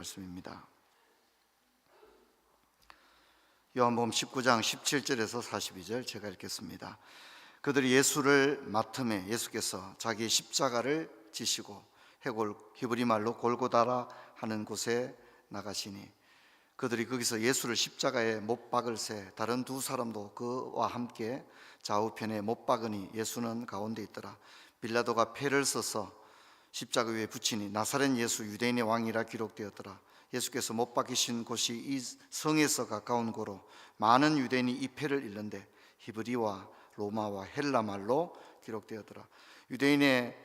말씀입니다. 요한복음 19장 17절에서 42절 제가 읽겠습니다. 그들이 예수를 맡음에 예수께서 자기 십자가를 지시고 해골 히브리 말로 골고다라 하는 곳에 나가시니 그들이 거기서 예수를 십자가에 못 박을새 다른 두 사람도 그와 함께 좌우편에 못 박으니 예수는 가운데 있더라. 빌라도가 패를 써서 십자가 위에 붙이니 나사렛 예수 유대인의 왕이라 기록되었더라. 예수께서 못 박히신 곳이 이 성에서 가까운 고로 많은 유대인이 이 패를 읽는데 히브리와 로마와 헬라 말로 기록되었더라. 유대인의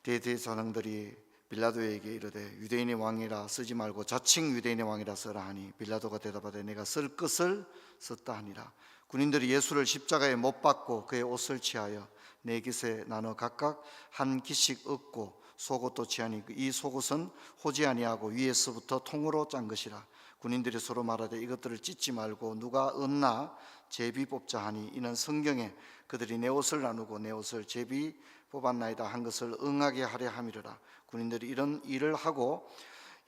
대제사장들이 빌라도에게 이르되 유대인의 왕이라 쓰지 말고 자칭 유대인의 왕이라 써라 하니 빌라도가 대답하되 내가 쓸 것을 썼다 하니라. 군인들이 예수를 십자가에 못 박고 그의 옷을 취하여 네 깃에 나눠 각각 한 깃씩 얻고 속옷도 취하니 이 속옷은 호지 아니하고 위에서부터 통으로 짠 것이라. 군인들이 서로 말하되 이것들을 찢지 말고 누가 얻나 제비 뽑자 하니 이는 성경에 그들이 내 옷을 나누고 내 옷을 제비 뽑았나이다 한 것을 응하게 하려 함이로라. 군인들이 이런 일을 하고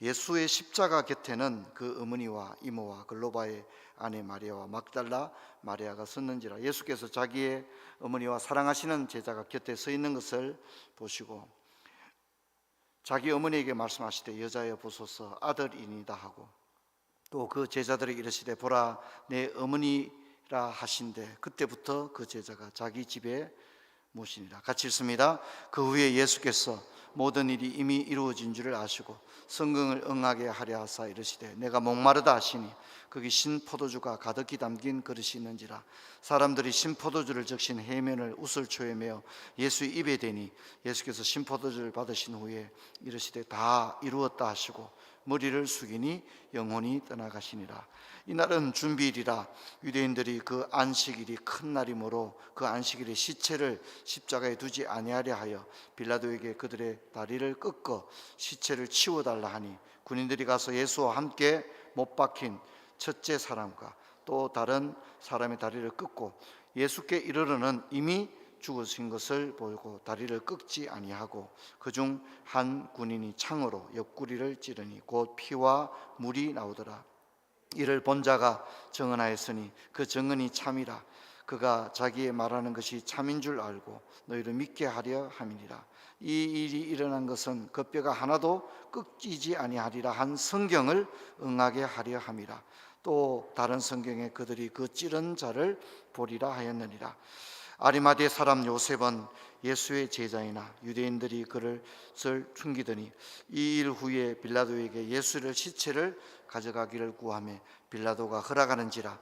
예수의 십자가 곁에는 그 어머니와 이모와 글로바의 아내 마리아와 막달라 마리아가 섰는지라. 예수께서 자기의 어머니와 사랑하시는 제자가 곁에 서 있는 것을 보시고 자기 어머니에게 말씀하시되 여자여 보소서 아들이니다 하고 또 그 제자들에게 이르시되 보라 내 어머니라 하신대 그때부터 그 제자가 자기 집에 모시니라. 같이 읽습니다. 그 후에 예수께서 모든 일이 이미 이루어진 줄을 아시고 성경을 응하게 하려 하사 이르시되 내가 목마르다 하시니 거기 신 포도주가 가득히 담긴 그릇이 있는지라. 사람들이 신 포도주를 적신 해면을 우슬초에 메어 예수의 입에 대니 예수께서 신 포도주를 받으신 후에 이르시되 다 이루었다 하시고 머리를 숙이니 영혼이 떠나가시니라. 이날은 준비일이라 유대인들이 그 안식일이 큰 날이므로 그 안식일에 시체를 십자가에 두지 아니하려 하여 빌라도에게 그들의 다리를 꺾어 시체를 치워달라 하니 군인들이 가서 예수와 함께 못 박힌 첫째 사람과 또 다른 사람의 다리를 끊고 예수께 이르러는 이미 죽으신 것을 보고 다리를 꺾지 아니하고 그중 한 군인이 창으로 옆구리를 찌르니 곧 피와 물이 나오더라. 이를 본 자가 증언하였으니 그 증언이 참이라. 그가 자기의 말하는 것이 참인 줄 알고 너희를 믿게 하려 함이니라. 이 일이 일어난 것은 그 뼈가 하나도 꺾이지 아니하리라 한 성경을 응하게 하려 함이라. 또 다른 성경에 그들이 그 찌른 자를 보리라 하였느니라. 아리마대 사람 요셉은 예수의 제자이나 유대인들이 그를 숨기더니 이 일 후에 빌라도에게 예수의 시체를 가져가기를 구하며 빌라도가 허락하는지라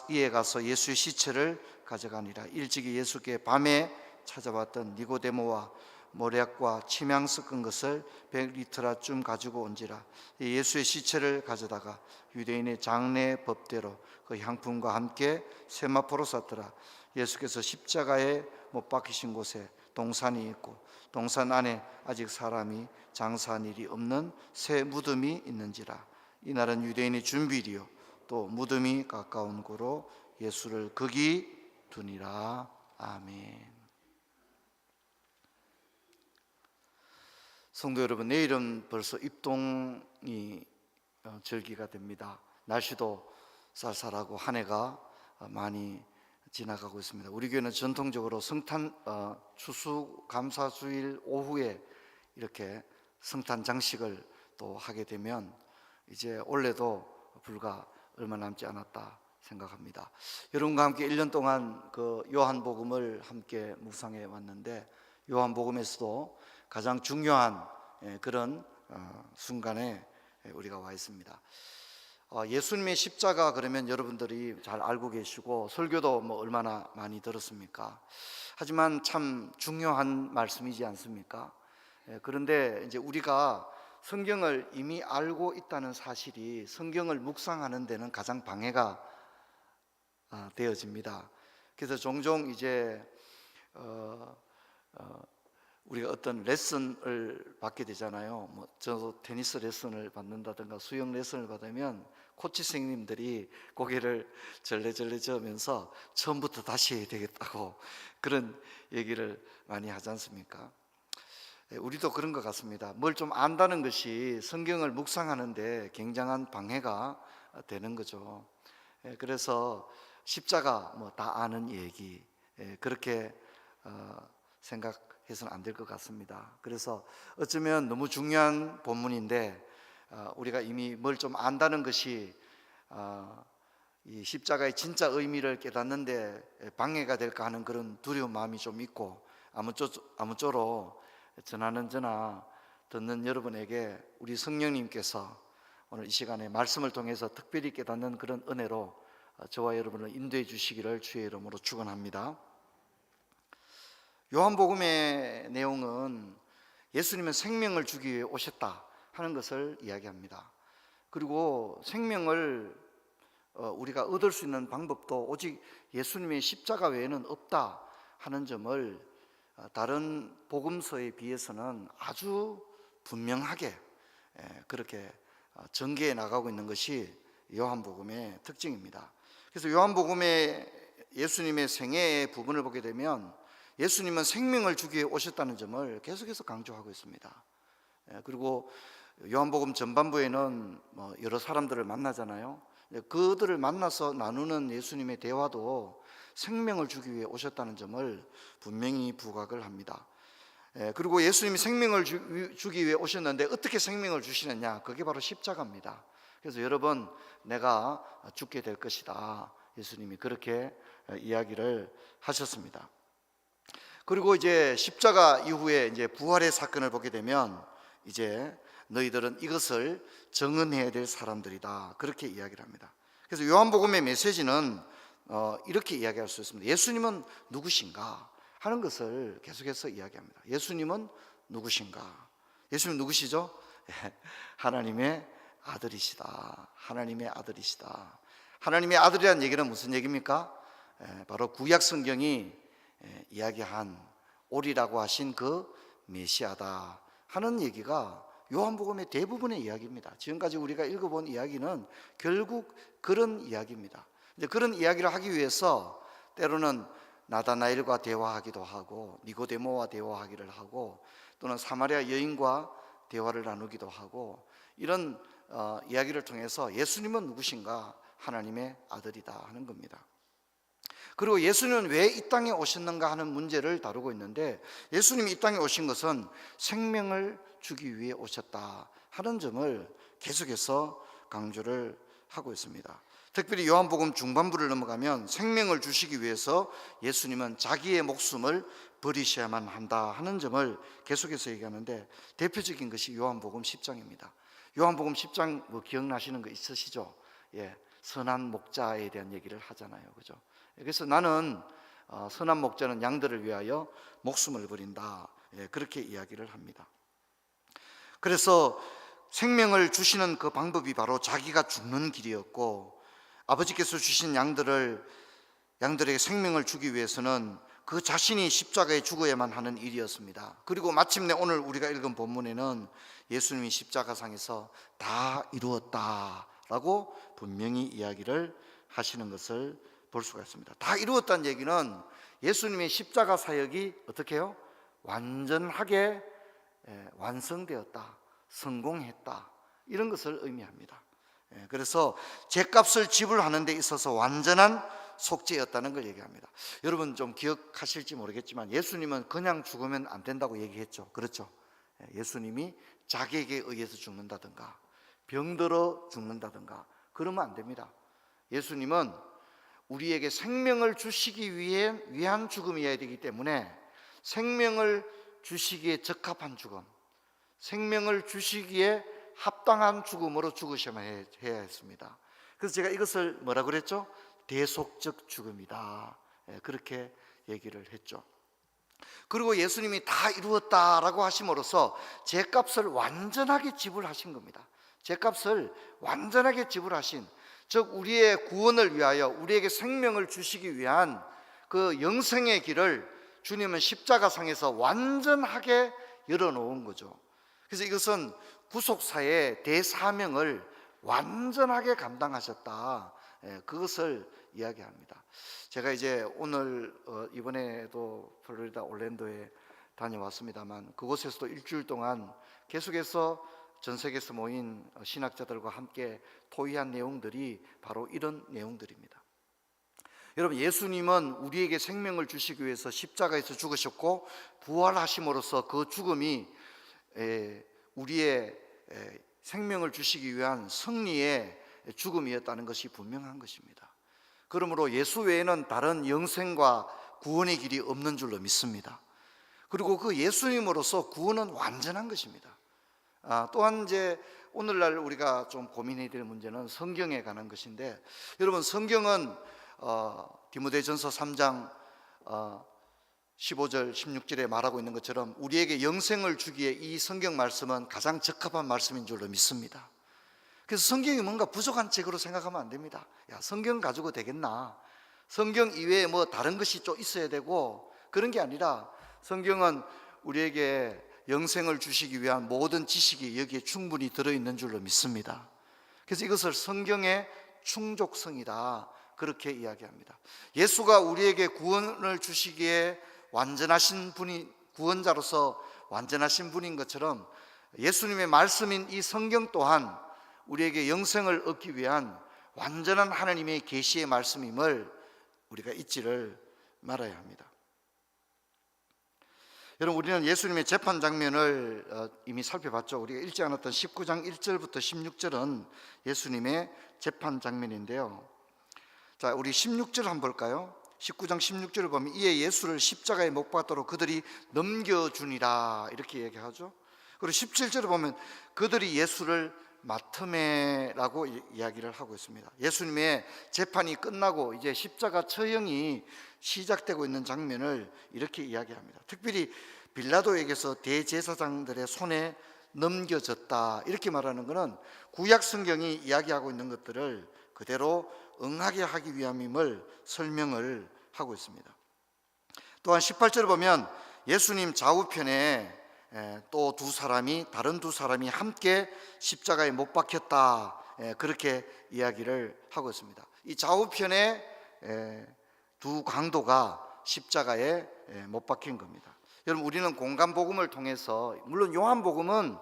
이에 가서 예수의 시체를 가져가니라. 일찍이 예수께 밤에 찾아왔던 니고데모와 모략과 침향 섞은 것을 100리터라쯤 가지고 온지라. 예수의 시체를 가져다가 유대인의 장례 법대로 그 향품과 함께 세마포로 쌌더라. 예수께서 십자가에 못 박히신 곳에 동산이 있고 동산 안에 아직 사람이 장사한 일이 없는 새 무덤이 있는지라. 이날은 유대인의 준비일이요 또 무덤이 가까운 고로 예수를 거기 두니라. 아멘. 성도 여러분, 내일은 벌써 입동이 절기가 됩니다. 날씨도 쌀쌀하고 한 해가 많이 지나가고 있습니다. 우리 교회는 전통적으로 성탄 추수감사주일 오후에 이렇게 성탄 장식을 또 하게 되면 이제 올해도 불과 얼마 남지 않았다 생각합니다. 여러분과 함께 1년 동안 그 요한복음을 함께 묵상해 왔는데 요한복음에서도 가장 중요한 그런 순간에 우리가 와 있습니다. 예수님의 십자가 그러면 여러분들이 잘 알고 계시고 설교도 뭐 얼마나 많이 들었습니까? 하지만 참 중요한 말씀이지 않습니까? 그런데 이제 우리가 성경을 이미 알고 있다는 사실이 성경을 묵상하는 데는 가장 방해가 되어집니다. 그래서 종종 이제 우리가 어떤 레슨을 받게 되잖아요. 뭐 저도 테니스 레슨을 받는다든가 수영 레슨을 받으면 코치 선생님들이 고개를 절레절레 저으면서 처음부터 다시 해야 되겠다고 그런 얘기를 많이 하지 않습니까? 우리도 그런 것 같습니다. 뭘 좀 안다는 것이 성경을 묵상하는데 굉장한 방해가 되는 거죠. 그래서 십자가 뭐 다 아는 얘기, 그렇게 생각해서는 안 될 것 같습니다. 그래서 어쩌면 너무 중요한 본문인데 우리가 이미 뭘 좀 안다는 것이 이 십자가의 진짜 의미를 깨닫는데 방해가 될까 하는 그런 두려운 마음이 좀 있고, 아무쪼록 전하는 저나 듣는 여러분에게 우리 성령님께서 오늘 이 시간에 말씀을 통해서 특별히 깨닫는 그런 은혜로 저와 여러분을 인도해 주시기를 주의 이름으로 축원합니다. 요한복음의 내용은 예수님은 생명을 주기 위해 오셨다 하는 것을 이야기합니다. 그리고 생명을 우리가 얻을 수 있는 방법도 오직 예수님의 십자가 외에는 없다 하는 점을 다른 복음서에 비해서는 아주 분명하게 그렇게 전개해 나가고 있는 것이 요한복음의 특징입니다. 그래서 요한복음의 예수님의 생애의 부분을 보게 되면 예수님은 생명을 주기 위해 오셨다는 점을 계속해서 강조하고 있습니다. 그리고 요한복음 전반부에는 여러 사람들을 만나잖아요. 그들을 만나서 나누는 예수님의 대화도 생명을 주기 위해 오셨다는 점을 분명히 부각을 합니다. 그리고 예수님이 생명을 주기 위해 오셨는데 어떻게 생명을 주시느냐? 그게 바로 십자가입니다. 그래서 여러분, 내가 죽게 될 것이다, 예수님이 그렇게 이야기를 하셨습니다. 그리고 이제 십자가 이후에 이제 부활의 사건을 보게 되면 이제 너희들은 이것을 정언해야 될 사람들이다, 그렇게 이야기를 합니다. 그래서 요한복음의 메시지는 이렇게 이야기할 수 있습니다. 예수님은 누구신가 하는 것을 계속해서 이야기합니다. 예수님은 누구신가? 예수님 누구시죠? 하나님의 아들이시다. 하나님의 아들이시다. 하나님의 아들이라는 얘기는 무슨 얘기입니까? 바로 구약 성경이 이야기한 오리라고 하신 그 메시아다 하는 얘기가 요한복음의 대부분의 이야기입니다. 지금까지 우리가 읽어본 이야기는 결국 그런 이야기입니다. 이제 그런 이야기를 하기 위해서 때로는 나다나엘과 대화하기도 하고 니고데모와 대화하기를 하고 또는 사마리아 여인과 대화를 나누기도 하고 이런 이야기를 통해서 예수님은 누구신가? 하나님의 아들이다 하는 겁니다. 그리고 예수님은 왜 이 땅에 오셨는가 하는 문제를 다루고 있는데, 예수님이 이 땅에 오신 것은 생명을 주기 위해 오셨다 하는 점을 계속해서 강조를 하고 있습니다. 특별히 요한복음 중반부를 넘어가면 생명을 주시기 위해서 예수님은 자기의 목숨을 버리셔야만 한다 하는 점을 계속해서 얘기하는데, 대표적인 것이 요한복음 10장입니다. 요한복음 10장 뭐 기억나시는 거 있으시죠? 선한 목자에 대한 얘기를 하잖아요, 그죠? 그래서 나는 선한 목자는 양들을 위하여 목숨을 버린다, 그렇게 이야기를 합니다. 그래서 생명을 주시는 그 방법이 바로 자기가 죽는 길이었고, 아버지께서 주신 양들에게 생명을 주기 위해서는 그 자신이 십자가에 죽어야만 하는 일이었습니다. 그리고 마침내 오늘 우리가 읽은 본문에는 예수님이 십자가상에서 다 이루었다라고 분명히 이야기를 하시는 것을 볼 수가 있습니다. 다 이루었다는 얘기는 예수님의 십자가 사역이 어떻게 해요? 완전하게 완성되었다, 성공했다, 이런 것을 의미합니다. 그래서 죄값을 지불하는 데 있어서 완전한 속죄였다는 걸 얘기합니다. 여러분 좀 기억하실지 모르겠지만 예수님은 그냥 죽으면 안 된다고 얘기했죠. 그렇죠? 예수님이 자객에 의해서 죽는다든가 병들어 죽는다든가 그러면 안 됩니다. 예수님은 우리에게 생명을 주시기 위한 죽음이어야 되기 때문에 생명을 주시기에 적합한 죽음, 생명을 주시기에 합당한 죽음으로 죽으셔야만 해야 했습니다. 그래서 제가 이것을 뭐라고 그랬죠? 대속적 죽음이다, 그렇게 얘기를 했죠. 그리고 예수님이 다 이루었다라고 하심으로써 죄값을 완전하게 지불하신 겁니다. 죄값을 완전하게 지불하신, 즉 우리의 구원을 위하여 우리에게 생명을 주시기 위한 그 영생의 길을 주님은 십자가상에서 완전하게 열어놓은 거죠. 그래서 이것은 구속사의 대사명을 완전하게 감당하셨다, 그것을 이야기합니다. 제가 이제 오늘 이번에도 플로리다 올랜도에 다녀왔습니다만 그곳에서도 일주일 동안 계속해서 전 세계에서 모인 신학자들과 함께 토의한 내용들이 바로 이런 내용들입니다. 여러분, 예수님은 우리에게 생명을 주시기 위해서 십자가에서 죽으셨고 부활하심으로써 그 죽음이 우리의 생명을 주시기 위한 승리의 죽음이었다는 것이 분명한 것입니다. 그러므로 예수 외에는 다른 영생과 구원의 길이 없는 줄로 믿습니다. 그리고 그 예수님으로서 구원은 완전한 것입니다. 또한 이제 오늘날 우리가 좀 고민해야 될 문제는 성경에 관한 것인데, 여러분, 성경은 디모데전서 3장 15절 16절에 말하고 있는 것처럼 우리에게 영생을 주기에 이 성경 말씀은 가장 적합한 말씀인 줄로 믿습니다. 그래서 성경이 뭔가 부족한 책으로 생각하면 안 됩니다. 야, 성경 가지고 되겠나? 성경 이외에 뭐 다른 것이 좀 있어야 되고, 그런 게 아니라 성경은 우리에게 영생을 주시기 위한 모든 지식이 여기에 충분히 들어있는 줄로 믿습니다. 그래서 이것을 성경의 충족성이다, 그렇게 이야기합니다. 예수가 우리에게 구원을 주시기에 완전하신 분이, 구원자로서 완전하신 분인 것처럼 예수님의 말씀인 이 성경 또한 우리에게 영생을 얻기 위한 완전한 하나님의 계시의 말씀임을 우리가 잊지를 말아야 합니다. 여러분, 우리는 예수님의 재판 장면을 이미 살펴봤죠. 우리가 읽지 않았던 19장 1절부터 16절은 예수님의 재판 장면인데요. 자, 우리 16절 한번 볼까요? 19장 16절을 보면 이에 예수를 십자가에 못 박도록 그들이 넘겨주니라, 이렇게 얘기하죠. 그리고 17절을 보면 그들이 예수를 마트메라고 이야기를 하고 있습니다. 예수님의 재판이 끝나고 이제 십자가 처형이 시작되고 있는 장면을 이렇게 이야기합니다. 특별히 빌라도에게서 대제사장들의 손에 넘겨졌다, 이렇게 말하는 것은 구약 성경이 이야기하고 있는 것들을 그대로 응하게 하기 위함임을 설명을 하고 있습니다. 또한 18절을 보면 예수님 좌우편에 또 다른 두 사람이 함께 십자가에 못 박혔다, 그렇게 이야기를 하고 있습니다. 이 좌우편에 두 강도가 십자가에 못 박힌 겁니다. 여러분, 우리는 공간복음을 통해서, 물론 요한복음은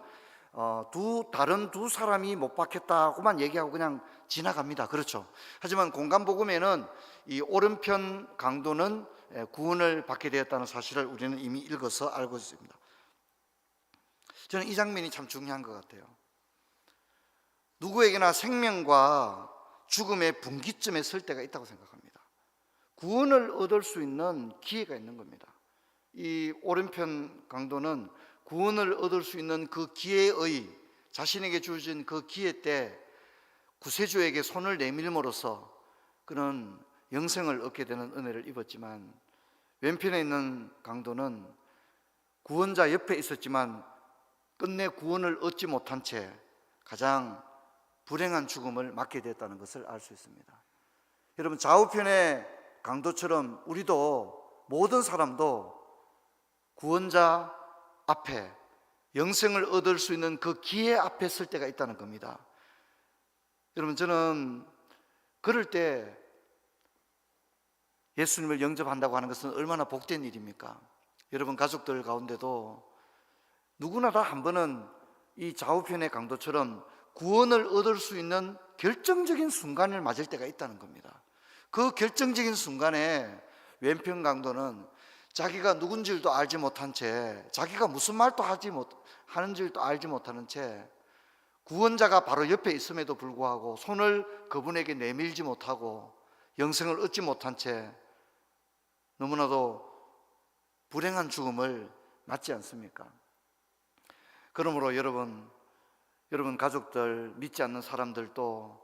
다른 두 사람이 못 박혔다고만 얘기하고 그냥 지나갑니다. 그렇죠. 하지만 공간복음에는 이 오른편 강도는 구원을 받게 되었다는 사실을 우리는 이미 읽어서 알고 있습니다. 저는 이 장면이 참 중요한 것 같아요. 누구에게나 생명과 죽음의 분기점에 설 때가 있다고 생각합니다. 구원을 얻을 수 있는 기회가 있는 겁니다. 이 오른편 강도는 구원을 얻을 수 있는 그 기회의, 자신에게 주어진 그 기회 때 구세주에게 손을 내밀므로써 그는 영생을 얻게 되는 은혜를 입었지만, 왼편에 있는 강도는 구원자 옆에 있었지만 끝내 구원을 얻지 못한 채 가장 불행한 죽음을 맞게 됐다는 것을 알 수 있습니다. 여러분, 좌우편의 강도처럼 우리도, 모든 사람도 구원자 앞에, 영생을 얻을 수 있는 그 기회 앞에 설 때가 있다는 겁니다. 여러분, 저는 그럴 때 예수님을 영접한다고 하는 것은 얼마나 복된 일입니까? 여러분, 가족들 가운데도 누구나 다 한 번은 이 좌우편의 강도처럼 구원을 얻을 수 있는 결정적인 순간을 맞을 때가 있다는 겁니다. 그 결정적인 순간에 왼편 강도는 자기가 누군 줄도 알지 못한 채, 자기가 무슨 말도 하는 줄도 알지 못하는 채, 구원자가 바로 옆에 있음에도 불구하고 손을 그분에게 내밀지 못하고 영생을 얻지 못한 채 너무나도 불행한 죽음을 맞지 않습니까? 그러므로 여러분 가족들, 믿지 않는 사람들도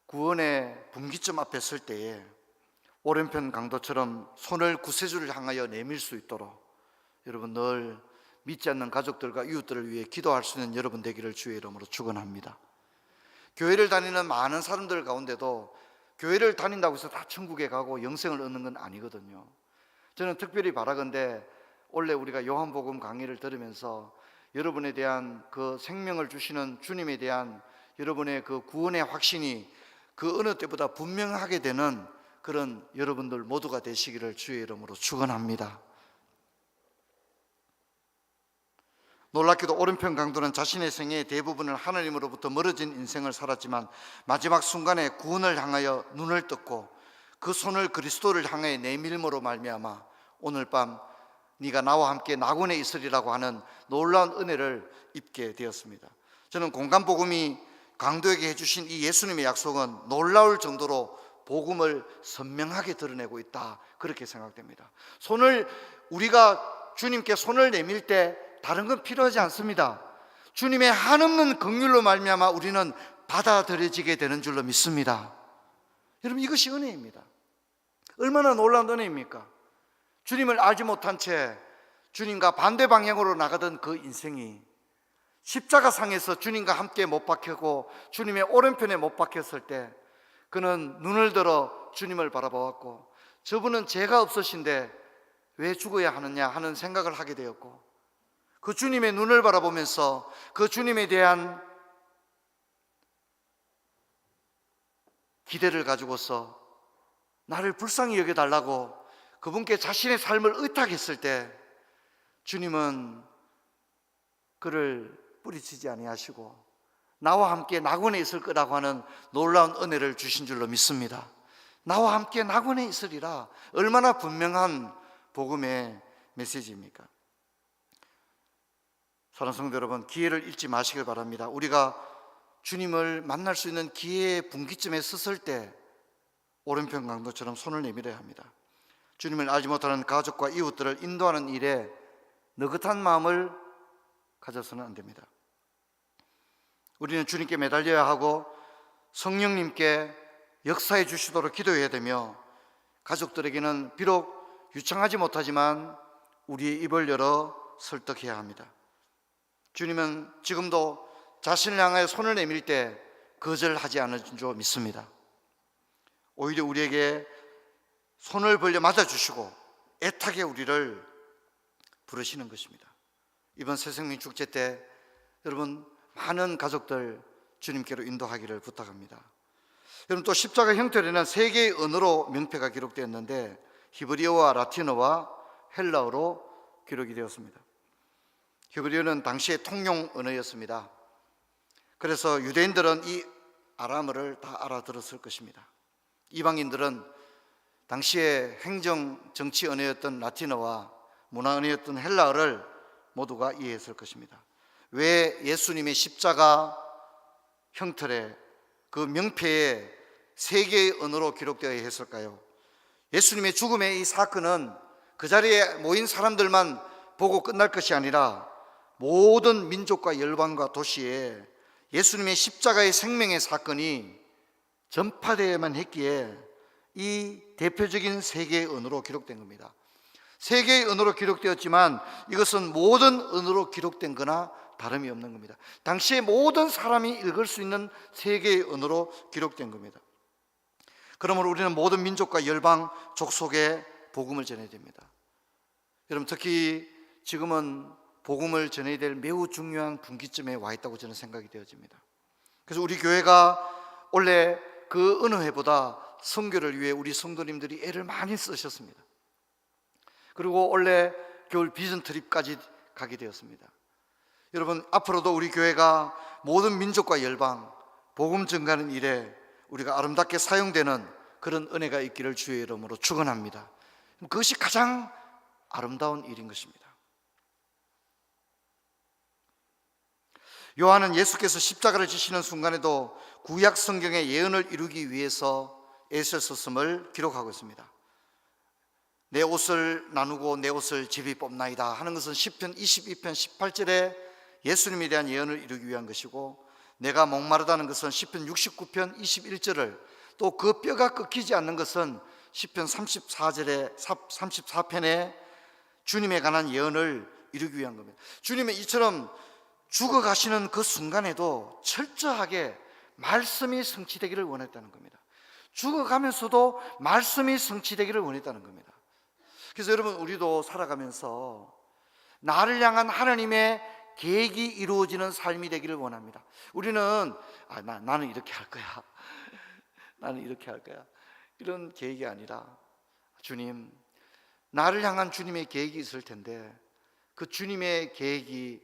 구원의 분기점 앞에 설 때에 오른편 강도처럼 손을 구세주를 향하여 내밀 수 있도록 여러분 늘 믿지 않는 가족들과 이웃들을 위해 기도할 수 있는 여러분 되기를 주의 이름으로 축원합니다. 교회를 다니는 많은 사람들 가운데도 교회를 다닌다고 해서 다 천국에 가고 영생을 얻는 건 아니거든요. 저는 특별히 바라건대 원래 우리가 요한복음 강의를 들으면서 여러분에 대한 그 생명을 주시는 주님에 대한 여러분의 그 구원의 확신이 그 어느 때보다 분명하게 되는 그런 여러분들 모두가 되시기를 주의 이름으로 축원합니다. 놀랍게도 오른편 강도는 자신의 생애의 대부분을 하나님으로부터 멀어진 인생을 살았지만 마지막 순간에 구원을 향하여 눈을 떴고 그 손을 그리스도를 향해 내밀므로 말미암아 오늘 밤 네가 나와 함께 낙원에 있으리라고 하는 놀라운 은혜를 입게 되었습니다. 저는 공간복음이 강도에게 해주신 이 예수님의 약속은 놀라울 정도로 복음을 선명하게 드러내고 있다, 그렇게 생각됩니다. 우리가 주님께 손을 내밀 때 다른 건 필요하지 않습니다. 주님의 한없는 긍휼로 말미암아 우리는 받아들여지게 되는 줄로 믿습니다. 여러분, 이것이 은혜입니다. 얼마나 놀라운 은혜입니까? 주님을 알지 못한 채 주님과 반대 방향으로 나가던 그 인생이 십자가상에서 주님과 함께 못 박히고 주님의 오른편에 못 박혔을 때 그는 눈을 들어 주님을 바라보았고, 저분은 죄가 없으신데 왜 죽어야 하느냐 하는 생각을 하게 되었고, 그 주님의 눈을 바라보면서 그 주님에 대한 기대를 가지고서 나를 불쌍히 여겨달라고 그분께 자신의 삶을 의탁했을 때 주님은 그를 뿌리치지 아니하시고 나와 함께 낙원에 있을 거라고 하는 놀라운 은혜를 주신 줄로 믿습니다. 나와 함께 낙원에 있으리라, 얼마나 분명한 복음의 메시지입니까? 사랑하는 성도 여러분, 기회를 잃지 마시길 바랍니다. 우리가 주님을 만날 수 있는 기회의 분기점에 섰을 때 오른편 강도처럼 손을 내밀어야 합니다. 주님을 알지 못하는 가족과 이웃들을 인도하는 일에 느긋한 마음을 가져서는 안 됩니다. 우리는 주님께 매달려야 하고 성령님께 역사해 주시도록 기도해야 되며, 가족들에게는 비록 유창하지 못하지만 우리의 입을 열어 설득해야 합니다. 주님은 지금도 자신을 향하여 손을 내밀 때 거절하지 않을 줄 믿습니다. 오히려 우리에게 손을 벌려 맞아주시고 애타게 우리를 부르시는 것입니다. 이번 새생명 축제 때 여러분, 많은 가족들 주님께로 인도하기를 부탁합니다. 여러분, 또 십자가 형태에는 세 개의 언어로 명패가 기록되었는데 히브리어와 라틴어와 헬라어로 기록이 되었습니다. 히브리어는 당시의 통용 언어였습니다. 그래서 유대인들은 이 아람어를 다 알아들었을 것입니다. 이방인들은 당시의 행정 정치 언어였던 라틴어와 문화 언어였던 헬라어를 모두가 이해했을 것입니다. 왜 예수님의 십자가 형틀에 그 명패에 세 개의 언어로 기록되어야 했을까요? 예수님의 죽음의 이 사건은 그 자리에 모인 사람들만 보고 끝날 것이 아니라 모든 민족과 열방과 도시에 예수님의 십자가의 생명의 사건이 전파되어야만 했기에 이 대표적인 세 개의 언어로 기록된 겁니다. 세 개의 언어로 기록되었지만 이것은 모든 언어로 기록된 거나 다름이 없는 겁니다. 당시에 모든 사람이 읽을 수 있는 세 개의 언어로 기록된 겁니다. 그러므로 우리는 모든 민족과 열방, 족속에 복음을 전해야 됩니다. 여러분, 특히 지금은 복음을 전해야 될 매우 중요한 분기점에 와 있다고 저는 생각이 되어집니다. 그래서 우리 교회가 원래 그 어느 해보다 선교를 위해 우리 성도님들이 애를 많이 쓰셨습니다. 그리고 원래 겨울 비전 트립까지 가게 되었습니다. 여러분, 앞으로도 우리 교회가 모든 민족과 열방 복음 전가하는 일에 우리가 아름답게 사용되는 그런 은혜가 있기를 주의 이름으로 축원합니다. 그것이 가장 아름다운 일인 것입니다. 요한은 예수께서 십자가를 지시는 순간에도 구약 성경의 예언을 이루기 위해서 애써 썼음을 기록하고 있습니다. 내 옷을 나누고 내 옷을 제비 뽑나이다 하는 것은 시편 22편 18절에 예수님에 대한 예언을 이루기 위한 것이고, 내가 목마르다는 것은 시편 69편 21절을, 또 그 뼈가 꺾이지 않는 것은 시편 34편에 주님에 관한 예언을 이루기 위한 겁니다. 주님은 이처럼 죽어가시는 그 순간에도 철저하게 말씀이 성취되기를 원했다는 겁니다. 죽어가면서도 말씀이 성취되기를 원했다는 겁니다. 그래서 여러분, 우리도 살아가면서 나를 향한 하나님의 계획이 이루어지는 삶이 되기를 원합니다. 우리는 나는 이렇게 할 거야, 나는 이렇게 할 거야, 이런 계획이 아니라, 주님, 나를 향한 주님의 계획이 있을 텐데 그 주님의 계획이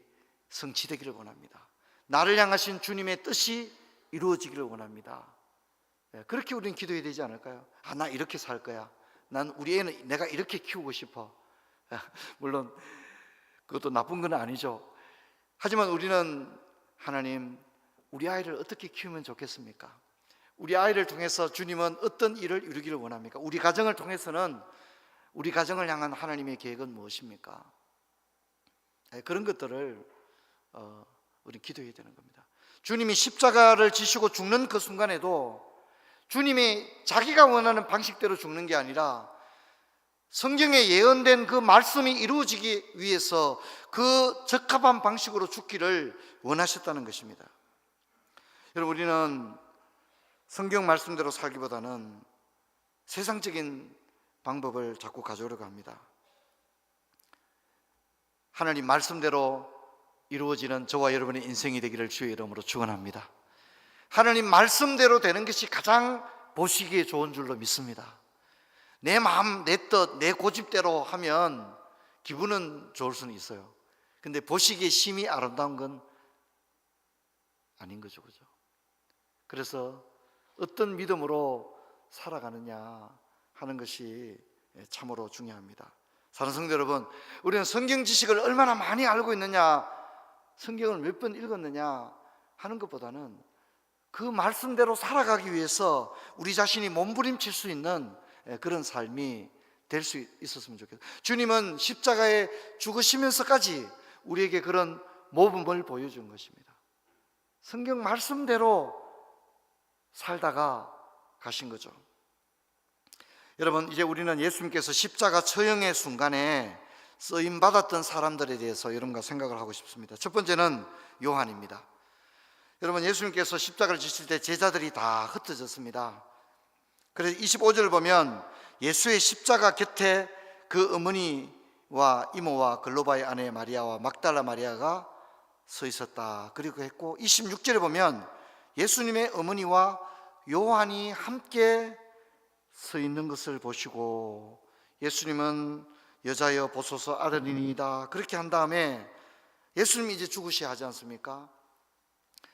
성취되기를 원합니다. 나를 향하신 주님의 뜻이 이루어지기를 원합니다. 그렇게 우리는 기도해야 되지 않을까요? 나 이렇게 살 거야. 난 우리 애는 내가 이렇게 키우고 싶어. 물론 그것도 나쁜 건 아니죠. 하지만 우리는 하나님, 우리 아이를 어떻게 키우면 좋겠습니까? 우리 아이를 통해서 주님은 어떤 일을 이루기를 원합니까? 우리 가정을 통해서는 우리 가정을 향한 하나님의 계획은 무엇입니까? 그런 것들을 우리 기도해야 되는 겁니다. 주님이 십자가를 지시고 죽는 그 순간에도 주님이 자기가 원하는 방식대로 죽는 게 아니라 성경에 예언된 그 말씀이 이루어지기 위해서 그 적합한 방식으로 죽기를 원하셨다는 것입니다. 여러분, 우리는 성경 말씀대로 살기보다는 세상적인 방법을 자꾸 가져오려고 합니다. 하나님 말씀대로 이루어지는 저와 여러분의 인생이 되기를 주의 이름으로 축원합니다. 하나님 말씀대로 되는 것이 가장 보시기에 좋은 줄로 믿습니다. 내 마음, 내 뜻, 내 고집대로 하면 기분은 좋을 수는 있어요. 근데 보시기에 심히 아름다운 건 아닌 거죠, 그죠? 그래서 어떤 믿음으로 살아가느냐 하는 것이 참으로 중요합니다. 사랑하는 성도 여러분, 우리는 성경 지식을 얼마나 많이 알고 있느냐, 성경을 몇 번 읽었느냐 하는 것보다는 그 말씀대로 살아가기 위해서 우리 자신이 몸부림칠 수 있는 그런 삶이 될 수 있었으면 좋겠어요. 주님은 십자가에 죽으시면서까지 우리에게 그런 모범을 보여준 것입니다. 성경 말씀대로 살다가 가신 거죠. 여러분, 이제 우리는 예수님께서 십자가 처형의 순간에 쓰임받았던 사람들에 대해서 여러분과 생각을 하고 싶습니다. 첫 번째는 요한입니다. 여러분, 예수님께서 십자가를 지실 때 제자들이 다 흩어졌습니다. 그래서 25절을 보면 예수의 십자가 곁에 그 어머니와 이모와 글로바의 아내 마리아와 막달라 마리아가 서 있었다. 그리고 했고 26절에 보면 예수님의 어머니와 요한이 함께 서 있는 것을 보시고 예수님은 여자여 보소서 아들이니이다 그렇게 한 다음에 예수님이 이제 죽으셔야 하지 않습니까?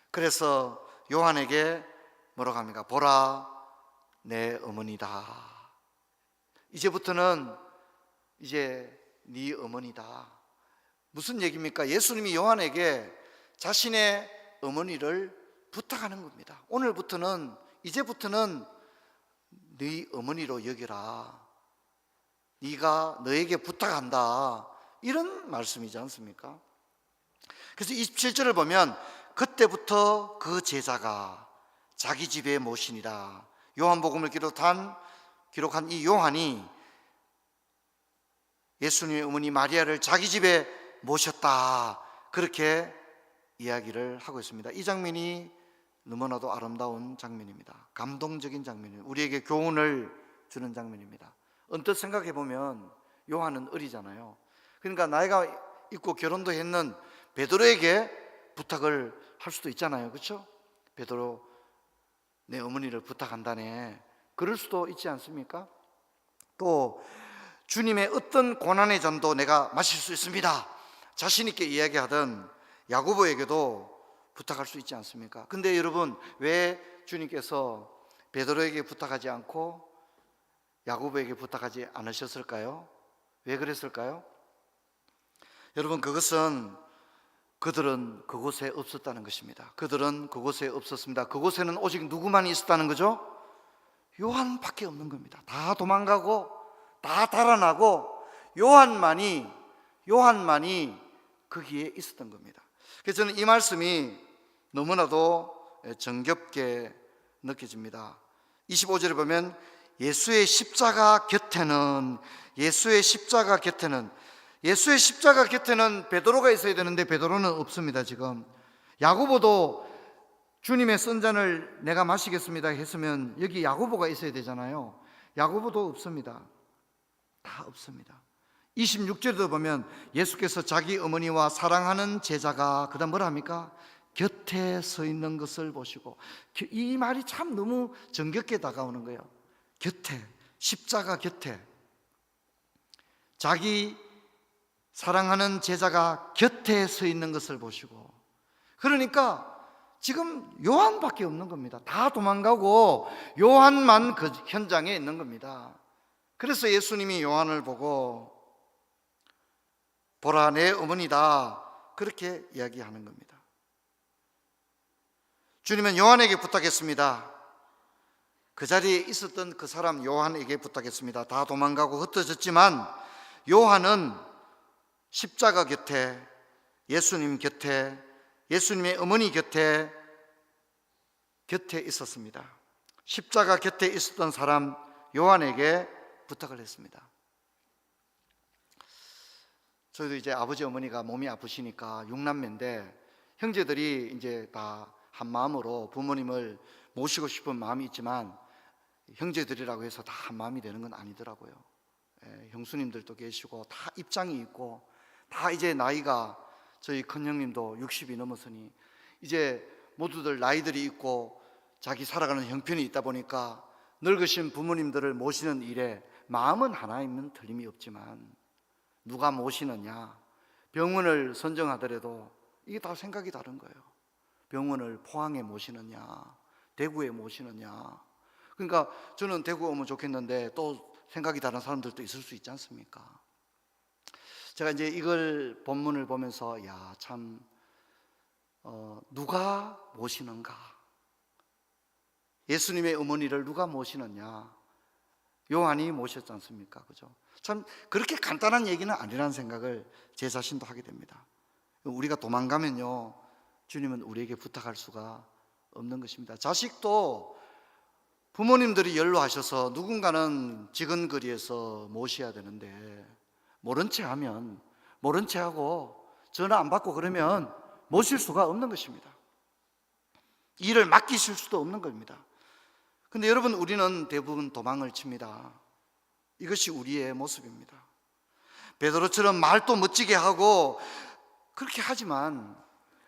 그래서 요한에게 뭐라고 합니까? 보라 내 어머니다. 이제부터는 이제 네 어머니다. 무슨 얘기입니까? 예수님이 요한에게 자신의 어머니를 부탁하는 겁니다. 오늘부터는 이제부터는 네 어머니로 여겨라. 네가 너에게 부탁한다. 이런 말씀이지 않습니까? 그래서 27절을 보면 그때부터 그 제자가 자기 집에 모시니라. 요한복음을 기록한 이 요한이 예수님의 어머니 마리아를 자기 집에 모셨다. 그렇게 이야기를 하고 있습니다. 이 장면이 너무나도 아름다운 장면입니다. 감동적인 장면입니다. 우리에게 교훈을 주는 장면입니다. 언뜻 생각해 보면 요한은 어리잖아요. 그러니까 나이가 있고 결혼도 했는 베드로에게 부탁을 할 수도 있잖아요. 그렇죠? 베드로 내 어머니를 부탁한다네. 그럴 수도 있지 않습니까? 또 주님의 어떤 고난의 잔도 내가 마실 수 있습니다. 자신 있게 이야기하던 야고보에게도 부탁할 수 있지 않습니까? 근데 여러분, 왜 주님께서 베드로에게 부탁하지 않고 야고보에게 부탁하지 않으셨을까요? 왜 그랬을까요? 여러분, 그것은 그들은 그곳에 없었다는 것입니다. 그들은 그곳에 없었습니다. 그곳에는 오직 누구만 있었다는 거죠? 요한밖에 없는 겁니다. 다 도망가고 다 달아나고 요한만이 거기에 있었던 겁니다. 그래서 저는 이 말씀이 너무나도 정겹게 느껴집니다. 25절에 보면 예수의 십자가 곁에는 베드로가 있어야 되는데 베드로는 없습니다. 지금 야고보도 주님의 쓴 잔을 내가 마시겠습니다 했으면 여기 야고보가 있어야 되잖아요. 야고보도 없습니다. 다 없습니다. 26절에도 보면 예수께서 자기 어머니와 사랑하는 제자가 그다음 뭐라 합니까? 곁에 서 있는 것을 보시고, 이 말이 참 너무 정겹게 다가오는 거예요. 곁에, 십자가 곁에 자기 사랑하는 제자가 곁에 서 있는 것을 보시고, 그러니까 지금 요한밖에 없는 겁니다. 다 도망가고 요한만 그 현장에 있는 겁니다. 그래서 예수님이 요한을 보고 보라 내 어머니다, 그렇게 이야기하는 겁니다. 주님은 요한에게 부탁했습니다. 그 자리에 있었던 그 사람 요한에게 부탁했습니다. 다 도망가고 흩어졌지만 요한은 십자가 곁에, 예수님 곁에, 예수님의 어머니 곁에 있었습니다. 십자가 곁에 있었던 사람 요한에게 부탁을 했습니다. 저희도 이제 아버지 어머니가 몸이 아프시니까 6남매인데 형제들이 이제 다 한 마음으로 부모님을 모시고 싶은 마음이 있지만 형제들이라고 해서 다 한 마음이 되는 건 아니더라고요. 형수님들도 계시고 다 입장이 있고, 다 이제 나이가, 저희 큰형님도 60이 넘었으니 이제 모두들 나이들이 있고 자기 살아가는 형편이 있다 보니까 늙으신 부모님들을 모시는 일에 마음은 하나이면 틀림이 없지만 누가 모시느냐, 병원을 선정하더라도 이게 다 생각이 다른 거예요. 병원을 포항에 모시느냐, 대구에 모시느냐. 그러니까 저는 대구 오면 좋겠는데 또 생각이 다른 사람들도 있을 수 있지 않습니까? 제가 이제 이걸 본문을 보면서 참 누가 모시는가, 예수님의 어머니를 누가 모시느냐, 요한이 모셨지 않습니까? 그죠? 참 그렇게 간단한 얘기는 아니라는 생각을 제 자신도 하게 됩니다. 우리가 도망가면요, 주님은 우리에게 부탁할 수가 없는 것입니다. 자식도 부모님들이 연로하셔서 누군가는 지근거리에서 모셔야 되는데 모른 채 하면, 모른 채 하고 전화 안 받고 그러면 모실 수가 없는 것입니다. 일을 맡기실 수도 없는 겁니다. 근데 여러분, 우리는 대부분 도망을 칩니다. 이것이 우리의 모습입니다. 베드로처럼 말도 멋지게 하고 그렇게 하지만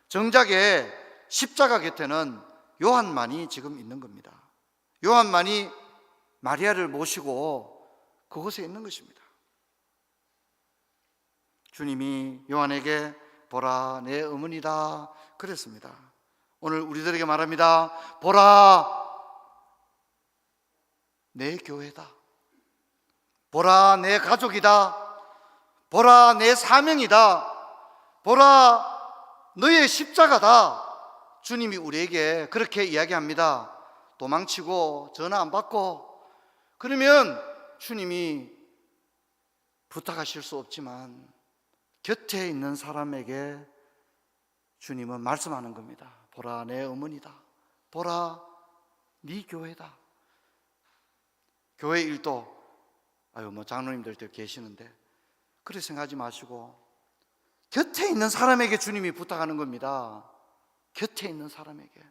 정작에 십자가 곁에는 요한만이 지금 있는 겁니다. 요한만이 마리아를 모시고 그곳에 있는 것입니다. 주님이 요한에게 보라 내 어머니다 그랬습니다. 오늘 우리들에게 말합니다. 보라 내 교회다. 보라 내 가족이다. 보라 내 사명이다. 보라 너의 십자가다. 주님이 우리에게 그렇게 이야기합니다. 도망치고 전화 안 받고 그러면 주님이 부탁하실 수 없지만 곁에 있는 사람에게 주님은 말씀하는 겁니다. 보라 내 어머니다. 보라 네 교회다. 교회 일도 장로님들도 계시는데 그렇게 생각하지 마시고 곁에 있는 사람에게 주님이 부탁하는 겁니다. 곁에 있는 사람에게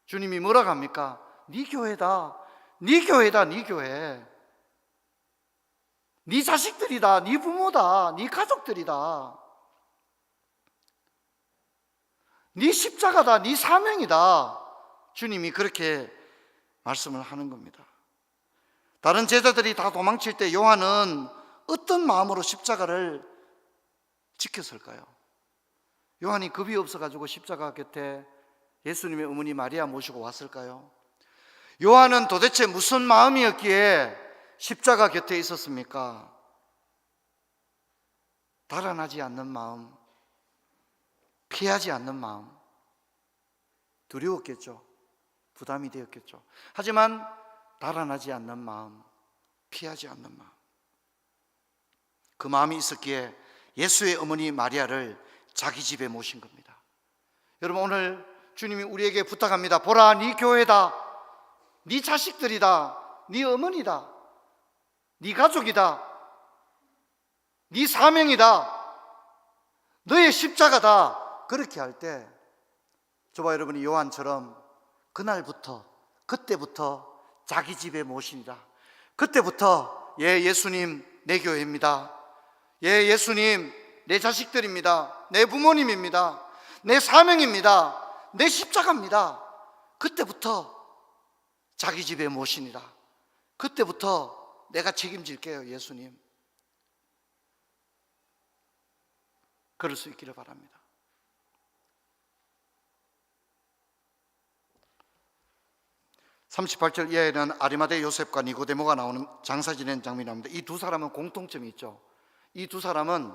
주님이 뭐라고 합니까? 네 교회다. 네 교회다. 네 교회. 네 자식들이다. 네 부모다. 네 가족들이다. 네 십자가다. 네 사명이다. 주님이 그렇게 말씀을 하는 겁니다. 다른 제자들이 다 도망칠 때 요한은 어떤 마음으로 십자가를 지켰을까요? 요한이 겁이 없어가지고 십자가 곁에 예수님의 어머니 마리아 모시고 왔을까요? 요한은 도대체 무슨 마음이었기에 십자가 곁에 있었습니까? 달아나지 않는 마음, 피하지 않는 마음, 두려웠겠죠. 부담이 되었겠죠. 하지만 달아나지 않는 마음, 피하지 않는 마음, 그 마음이 있었기에 예수의 어머니 마리아를 자기 집에 모신 겁니다. 여러분, 오늘 주님이 우리에게 부탁합니다. 보라 네 교회다. 네 자식들이다. 네 어머니다. 네 가족이다. 네 사명이다. 너의 십자가다. 그렇게 할 때 저와 여러분이 요한처럼 그날부터, 그때부터 자기 집에 모신다. 그때부터 예수님 내 교회입니다. 예수님 내 자식들입니다. 내 부모님입니다. 내 사명입니다. 내 십자가입니다. 그때부터 자기 집에 모시니라. 그때부터 내가 책임질게요. 예수님. 그럴 수 있기를 바랍니다. (38절) 이하에는 아리마대 요셉과 니고데모가 나오는 장사 지내는 장면이 나옵니다. 이 두 사람은 공통점이 있죠. 이 두 사람은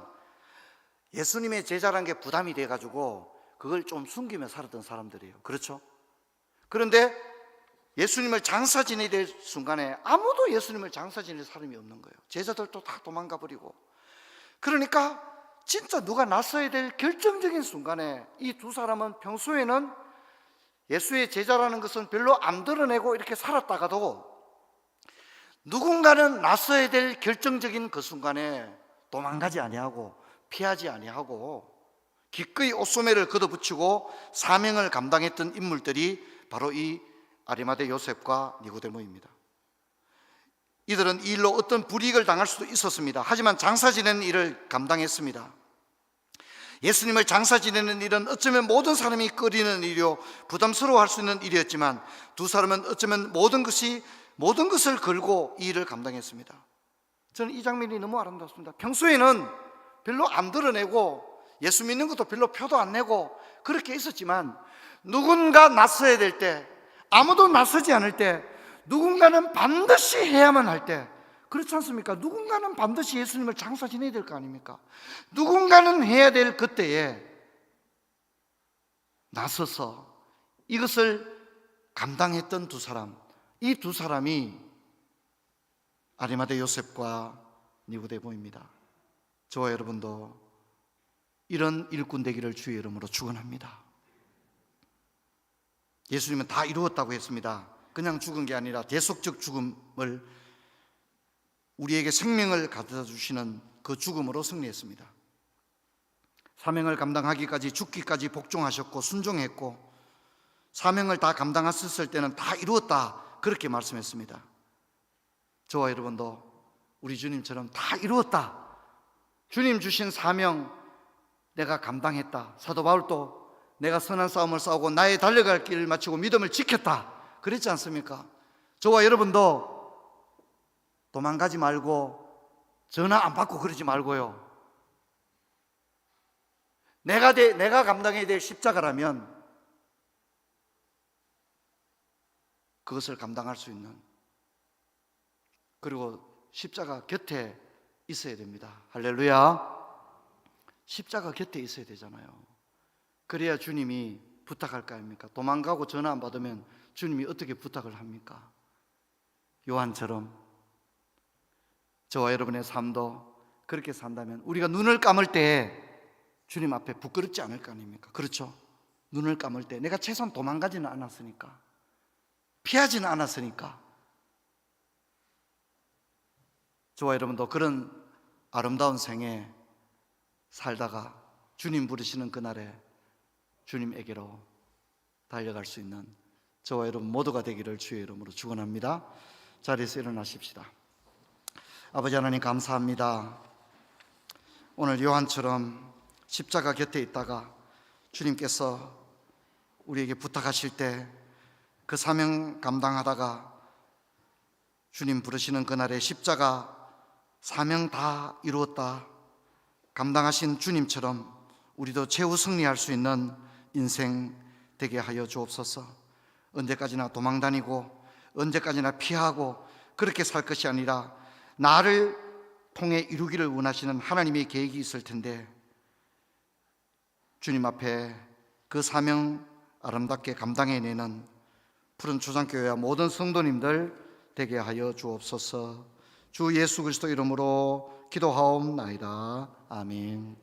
예수님의 제자라는 게 부담이 돼가지고 그걸 좀 숨기며 살았던 사람들이에요. 그렇죠? 그런데 예수님을 장사 지내야 될 순간에 아무도 예수님을 장사 지낼 사람이 없는 거예요. 제자들도 다 도망가 버리고. 그러니까 진짜 누가 나서야 될 결정적인 순간에 이 두 사람은 평소에는 예수의 제자라는 것은 별로 안 드러내고 이렇게 살았다가도 누군가는 나서야 될 결정적인 그 순간에 도망가지 아니하고 피하지 아니하고 기꺼이 옷소매를 걷어붙이고 사명을 감당했던 인물들이 바로 이 아리마대 요셉과 니고데모입니다. 이들은 이 일로 어떤 불이익을 당할 수도 있었습니다. 하지만 장사 지내는 일을 감당했습니다. 예수님을 장사 지내는 일은 어쩌면 모든 사람이 꺼리는 일이요 부담스러워할 수 있는 일이었지만 두 사람은 어쩌면 모든 것을 걸고 이 일을 감당했습니다. 저는 이 장면이 너무 아름답습니다. 평소에는 별로 안 드러내고 예수 믿는 것도 별로 표도 안 내고 그렇게 있었지만 누군가 나서야 될 때, 아무도 나서지 않을 때, 누군가는 반드시 해야만 할 때, 그렇지 않습니까? 누군가는 반드시 예수님을 장사 지내야 될 거 아닙니까? 누군가는 해야 될 그때에 나서서 이것을 감당했던 두 사람, 이 두 사람이 아리마대 요셉과 니고데모입니다. 저와 여러분도 이런 일꾼 되기를 주의 이름으로 축원합니다. 예수님은 다 이루었다고 했습니다. 그냥 죽은 게 아니라 대속적 죽음을, 우리에게 생명을 가져다 주시는 그 죽음으로 승리했습니다. 사명을 감당하기까지, 죽기까지 복종하셨고 순종했고 사명을 다 감당했을 때는 다 이루었다, 그렇게 말씀했습니다. 저와 여러분도 우리 주님처럼 다 이루었다, 주님 주신 사명 내가 감당했다. 사도 바울도 내가 선한 싸움을 싸우고 나의 달려갈 길을 마치고 믿음을 지켰다, 그랬지 않습니까? 저와 여러분도 도망가지 말고 전화 안 받고 그러지 말고요, 내가 감당해야 될 십자가라면 그것을 감당할 수 있는, 그리고 십자가 곁에 있어야 됩니다. 할렐루야. 십자가 곁에 있어야 되잖아요. 그래야 주님이 부탁할 거 아닙니까? 도망가고 전화 안 받으면 주님이 어떻게 부탁을 합니까? 요한처럼 저와 여러분의 삶도 그렇게 산다면 우리가 눈을 감을 때 주님 앞에 부끄럽지 않을 거 아닙니까? 그렇죠? 눈을 감을 때 내가 최소한 도망가지는 않았으니까, 피하지는 않았으니까. 저와 여러분도 그런 아름다운 생에 살다가 주님 부르시는 그날에 주님에게로 달려갈 수 있는 저와 여러분 모두가 되기를 주의 이름으로 축원합니다. 자리에서 일어나십시다. 아버지 하나님 감사합니다. 오늘 요한처럼 십자가 곁에 있다가 주님께서 우리에게 부탁하실 때 그 사명 감당하다가 주님 부르시는 그날에 십자가 사명 다 이루었다 감당하신 주님처럼 우리도 최후 승리할 수 있는 인생 되게 하여 주옵소서. 언제까지나 도망다니고 언제까지나 피하고 그렇게 살 것이 아니라 나를 통해 이루기를 원하시는 하나님의 계획이 있을 텐데 주님 앞에 그 사명 아름답게 감당해내는 푸른 초장교회와 모든 성도님들 되게 하여 주옵소서. 주 예수 그리스도 이름으로 기도하옵나이다. 아멘.